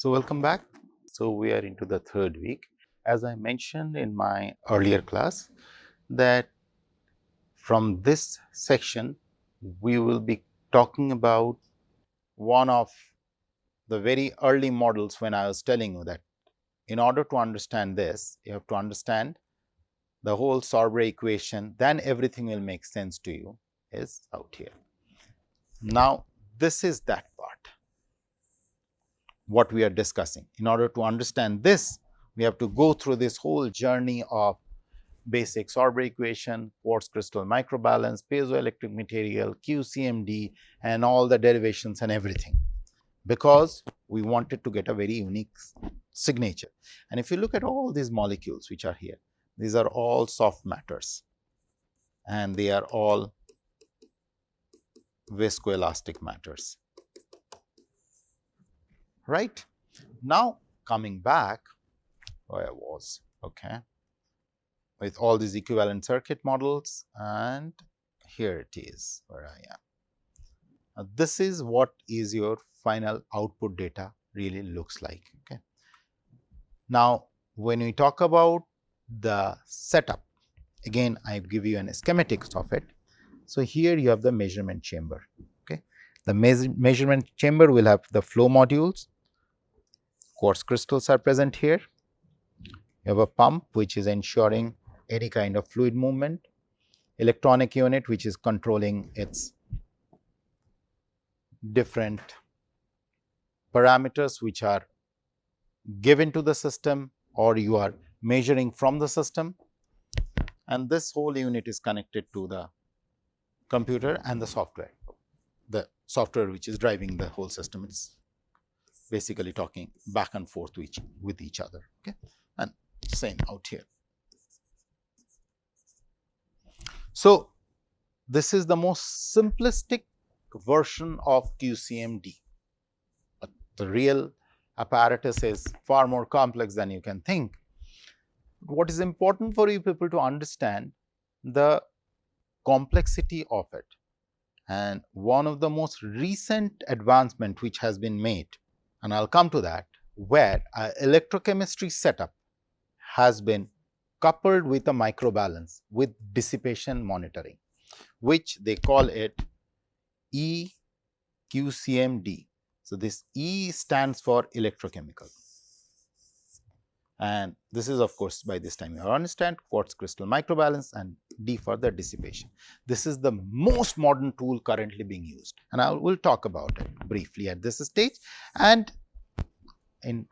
So, welcome back. So, we are into the third week. As I mentioned in my earlier class, that from this section, we will be talking about one of the very early models when I was telling you that in order to understand this, you have to understand the whole Sorber equation, then everything will make sense to you is out here. Now, this is that part. What we are discussing. In order to understand this, we have to go through this whole journey of basic Sorber equation, quartz crystal microbalance, piezoelectric material, QCM-D, and all the derivations and everything, because we wanted to get a very unique signature. And if you look at all these molecules which are here, these are all soft matters and they are all viscoelastic matters. Right. Now, coming back where I was, okay, with all these equivalent circuit models, and here it is where I am. Now, this is what is your final output data really looks like. Okay. Now, when we talk about the setup, again I give you an schematics of it. So, here you have the measurement chamber. Okay. The measurement chamber will have the flow modules. Quartz crystals are present here. You have a pump which is ensuring any kind of fluid movement, electronic unit which is controlling its different parameters which are given to the system or you are measuring from the system, and this whole unit is connected to the computer and the software which is driving the whole system. It's basically talking back and forth with each other. Okay. And same out here. So, this is the most simplistic version of QCM-D. The real apparatus is far more complex than you can think. What is important for you people to understand the complexity of it, and one of the most recent advancement which has been made, and I will come to that, where an electrochemistry setup has been coupled with a microbalance with dissipation monitoring, which they call it E-QCM-D. So, this E stands for electrochemical, and this is of course by this time you understand quartz crystal microbalance, and D for the dissipation. This is the most modern tool currently being used, and I will talk about it briefly at this stage, and in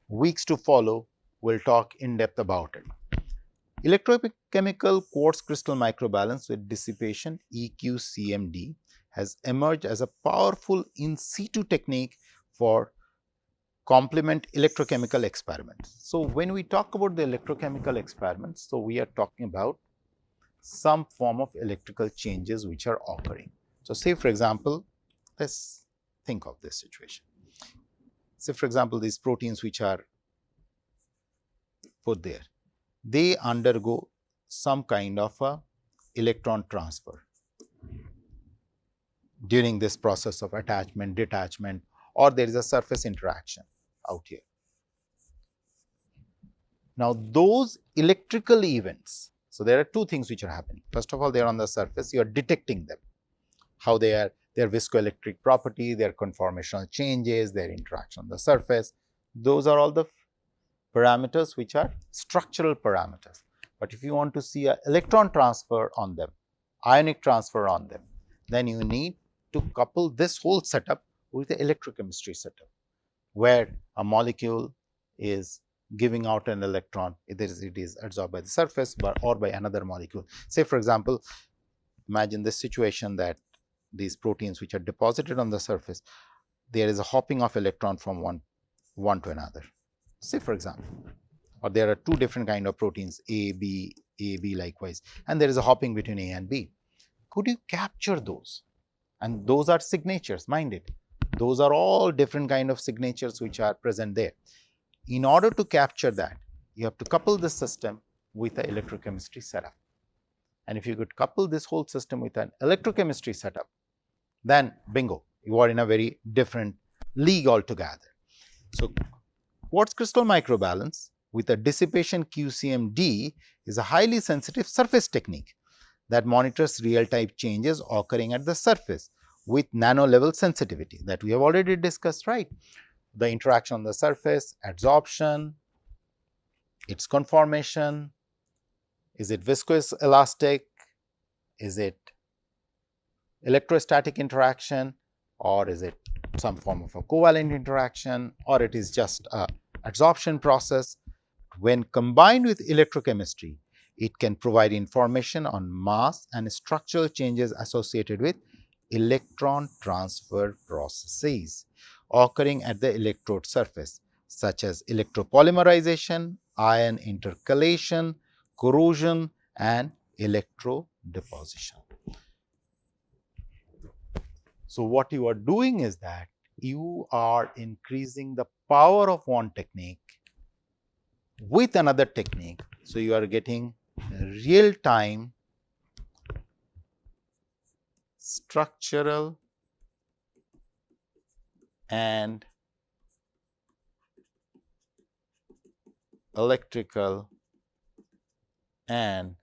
weeks to follow we will talk in depth about it. Electrochemical quartz crystal microbalance with dissipation E-QCM-D has emerged as a powerful in situ technique for complement electrochemical experiments. So, when we talk about the electrochemical experiments, so we are talking about some form of electrical changes which are occurring. So, say for example, let us think of this situation. Say for example, these proteins which are put there, they undergo some kind of a electron transfer during this process of attachment, detachment, or there is a surface interaction out here. Now, those electrical events, so there are two things which are happening. First of all, they are on the surface, you are detecting them, how they are, their viscoelectric property, their conformational changes, their interaction on the surface. Those are all the parameters which are structural parameters. But if you want to see an electron transfer on them, ionic transfer on them, then you need to couple this whole setup with the electrochemistry setup, where a molecule is giving out an electron, either it is absorbed by the surface or by another molecule. Say for example, imagine this situation that these proteins which are deposited on the surface, there is a hopping of electron from one to another. Say for example, or there are two different kind of proteins A, B likewise, and there is a hopping between A and B. Could you capture those? And those are signatures, mind it. Those are all different kind of signatures which are present there. In order to capture that, you have to couple this system with an electrochemistry setup. And if you could couple this whole system with an electrochemistry setup, then bingo, you are in a very different league altogether. So, quartz crystal microbalance with a dissipation QCM-D is a highly sensitive surface technique that monitors real-time changes occurring at the surface with nano-level sensitivity that we have already discussed, right? The interaction on the surface, adsorption, its conformation, is it viscous elastic, is it electrostatic interaction, or is it some form of a covalent interaction, or it is just a adsorption process. When combined with electrochemistry, it can provide information on mass and structural changes associated with electron transfer processes occurring at the electrode surface, such as electropolymerization, ion intercalation, corrosion, and electrodeposition. So, what you are doing is that you are increasing the power of one technique with another technique. So, you are getting real time structural and electrical and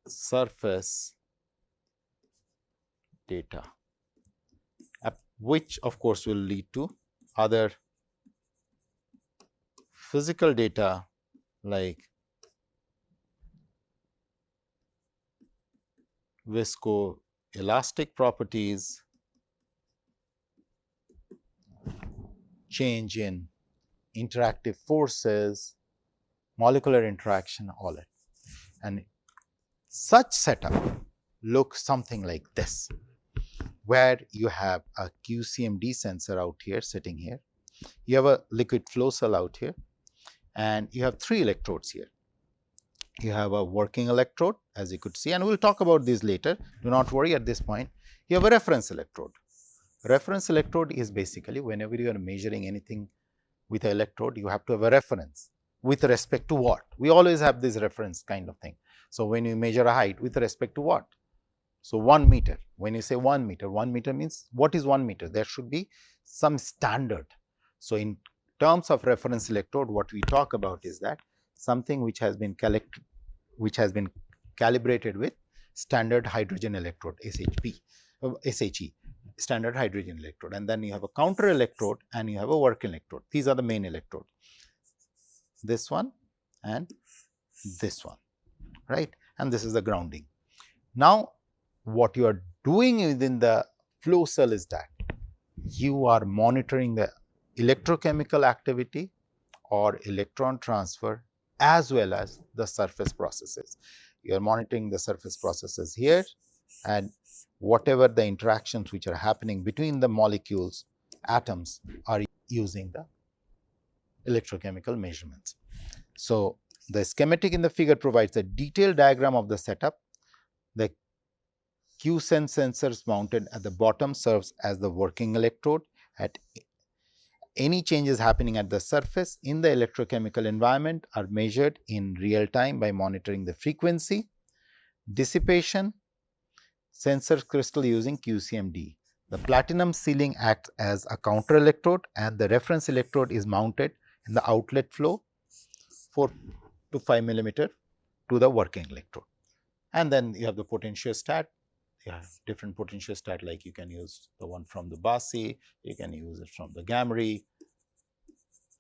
surface data, which of course will lead to other physical data like viscoelastic properties, change in interactive forces, molecular interaction, all that. And such setup looks something like this, where you have a QCM-D sensor out here sitting here, you have a liquid flow cell out here, and you have 3 electrodes here. You have a working electrode, as you could see, and we will talk about this later, do not worry at this point. You have a reference electrode. Reference electrode is basically whenever you are measuring anything with an electrode, you have to have a reference with respect to what? We always have this reference kind of thing. So, when you measure a height with respect to what? So, 1 meter, when you say 1 meter means what is 1 meter? There should be some standard. So, in terms of reference electrode, what we talk about is that something which has been calibrated with standard hydrogen electrode, SHE, standard hydrogen electrode, and then you have a counter electrode and you have a work electrode. These are the main electrode, this one and this one, right, and this is the grounding. Now, what you are doing within the flow cell is that you are monitoring the electrochemical activity or electron transfer as well as the surface processes. You are monitoring the surface processes here, and whatever the interactions which are happening between the molecules, atoms are using the electrochemical measurements. So, the schematic in the figure provides a detailed diagram of the setup. The QSense sensors mounted at the bottom serves as the working electrode. At any changes happening at the surface in the electrochemical environment are measured in real time by monitoring the frequency, dissipation, sensor crystal using QCM-D. The platinum sealing acts as a counter electrode and the reference electrode is mounted in the outlet flow 4 to 5 millimeter to the working electrode. And then you have the potentiostat. You have different potentiostat, like you can use the one from the Basi, you can use it from the Gamry,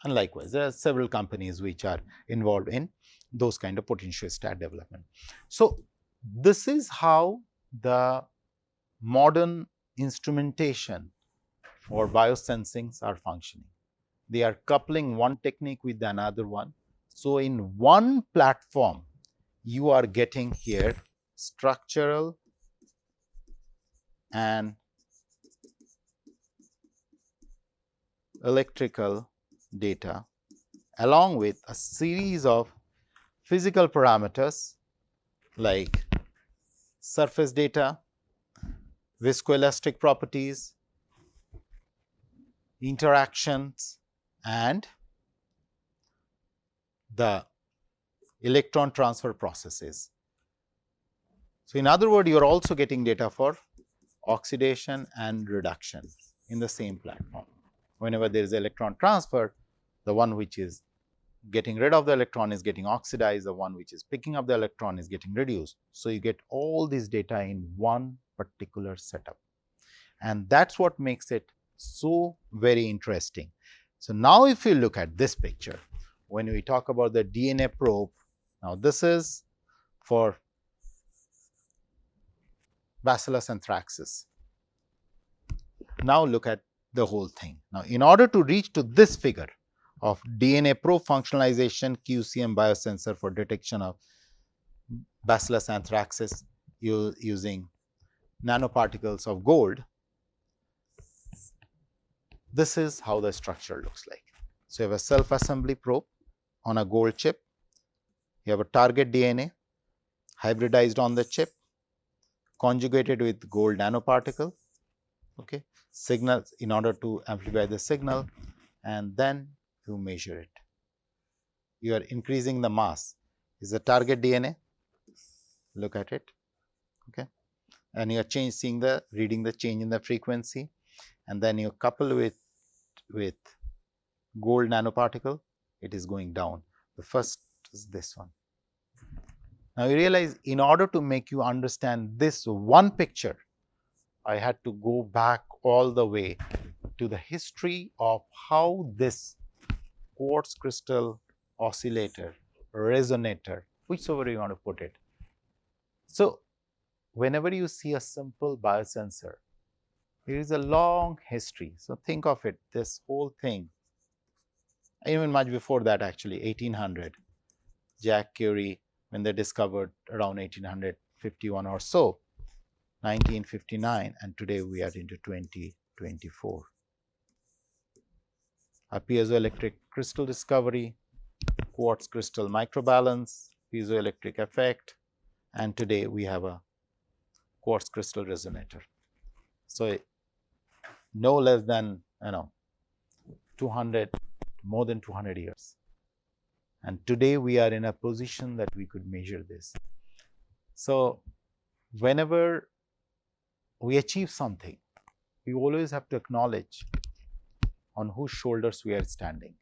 and likewise there are several companies which are involved in those kind of potentiostat development. So, this is how the modern instrumentation for biosensings are functioning. They are coupling one technique with another one. So, in one platform you are getting here structural and electrical data along with a series of physical parameters like surface data, viscoelastic properties, interactions, and the electron transfer processes. So, in other words, you are also getting data for oxidation and reduction. in the same platform. Whenever there is electron transfer, the one which is getting rid of the electron is getting oxidized, the one which is picking up the electron is getting reduced. So, you get all this data in one particular setup, and that is what makes it so very interesting. So, now if you look at this picture, when we talk about the DNA probe, now this is for Bacillus anthracis. Now, look at the whole thing. Now, in order to reach to this figure of DNA probe functionalization QCM biosensor for detection of Bacillus anthracis using nanoparticles of gold, this is how the structure looks like. So, you have a self-assembly probe on a gold chip, you have a target DNA hybridized on the chip, conjugated with gold nanoparticle, okay, signal in order to amplify the signal, and then you measure it. You are increasing the mass. Is the target DNA, look at it, okay, and you are reading the change in the frequency, and then you couple with gold nanoparticle, it is going down. The first is this one. Now, you realize in order to make you understand this one picture, I had to go back all the way to the history of how this quartz crystal oscillator, resonator, whichever you want to put it. So, whenever you see a simple biosensor, there is a long history. So, think of it, this whole thing, even much before that actually, 1800, Jack Curie, when they discovered around 1851 or so, 1959, and today we are into 2024. A piezoelectric crystal discovery, quartz crystal microbalance, piezoelectric effect, and today we have a quartz crystal resonator. So, no less than 200, more than 200 years. And today we are in a position that we could measure this. So, whenever we achieve something, we always have to acknowledge on whose shoulders we are standing.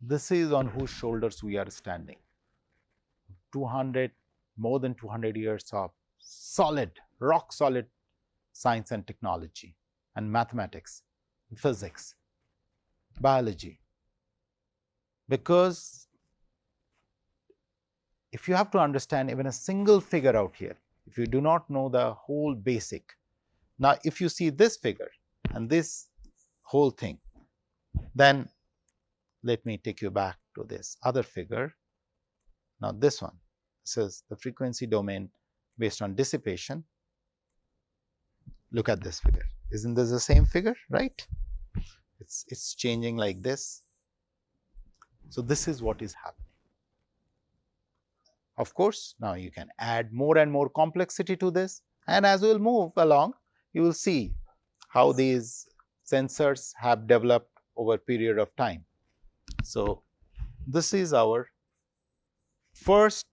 This is on whose shoulders we are standing. 200, more than 200 years of solid, rock solid science and technology and mathematics, physics, biology. Because if you have to understand even a single figure out here, if you do not know the whole basic. Now, if you see this figure and this whole thing, then let me take you back to this other figure. Now, this one, this is the frequency domain based on dissipation. Look at this figure. Isn't this the same figure, right? It's changing like this. So, this is what is happening. Of course, now you can add more and more complexity to this, and as we will move along, you will see how these sensors have developed over a period of time. So, this is our first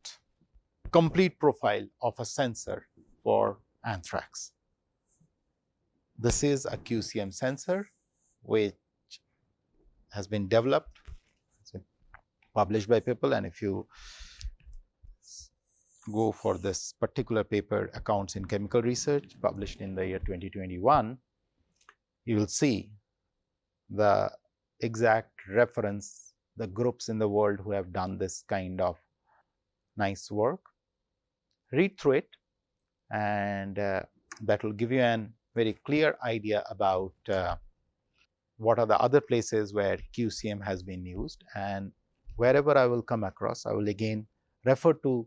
complete profile of a sensor for anthrax. This is a QCM sensor which has been developed, published by people, and if you go for this particular paper, Accounts in Chemical Research, published in the year 2021, you will see the exact reference, the groups in the world who have done this kind of nice work. Read through it, and that will give you a very clear idea about what are the other places where QCM has been used, and wherever I will come across, I will again refer to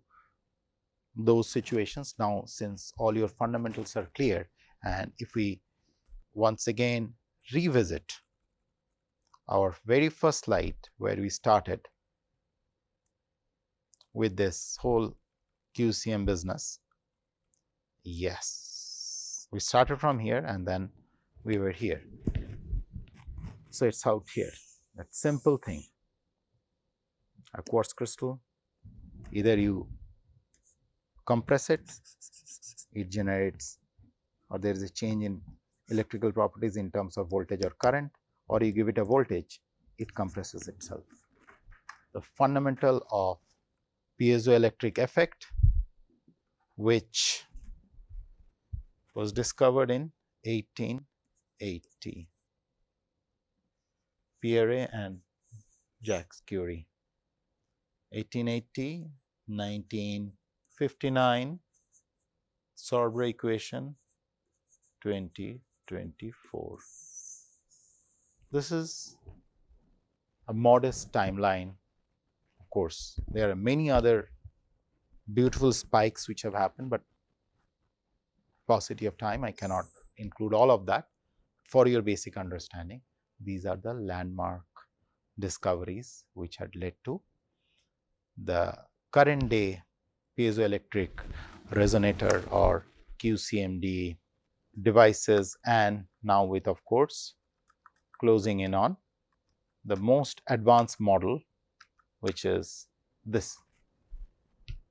those situations. Now, since all your fundamentals are clear, and if we once again revisit our very first slide where we started with this whole QCM business. Yes, we started from here and then we were here. So, it is out here, that simple thing, a quartz crystal, either you compress it, it generates, or there is a change in electrical properties in terms of voltage or current, or you give it a voltage, it compresses itself. The fundamental of piezoelectric effect, which was discovered in 1880, Pierre and Jacques Curie. 1880, 1959, Sorbre equation, 2024. This is a modest timeline. Of course, there are many other beautiful spikes which have happened, but paucity of time, I cannot include all of that. For your basic understanding, these are the landmark discoveries which had led to the current day piezoelectric resonator or QCM-D devices, and now with, of course, closing in on the most advanced model, which is this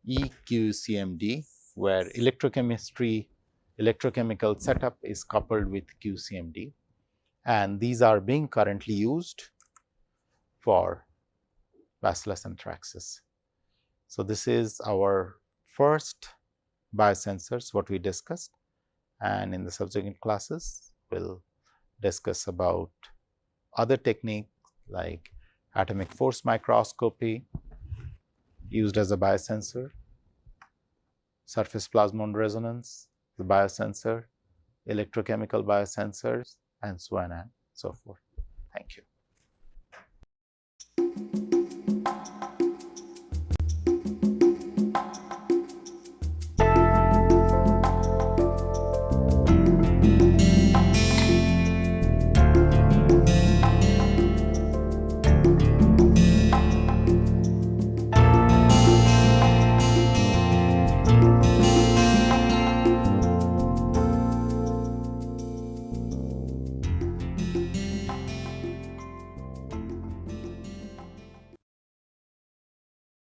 E-QCM-D, where electrochemical setup is coupled with QCM-D, and these are being currently used for Bacillus anthracis. So, this is our first biosensors what we discussed, and in the subsequent classes we will discuss about other techniques like atomic force microscopy used as a biosensor, surface plasmon resonance, the biosensor, electrochemical biosensors, and so on and so forth. Thank you.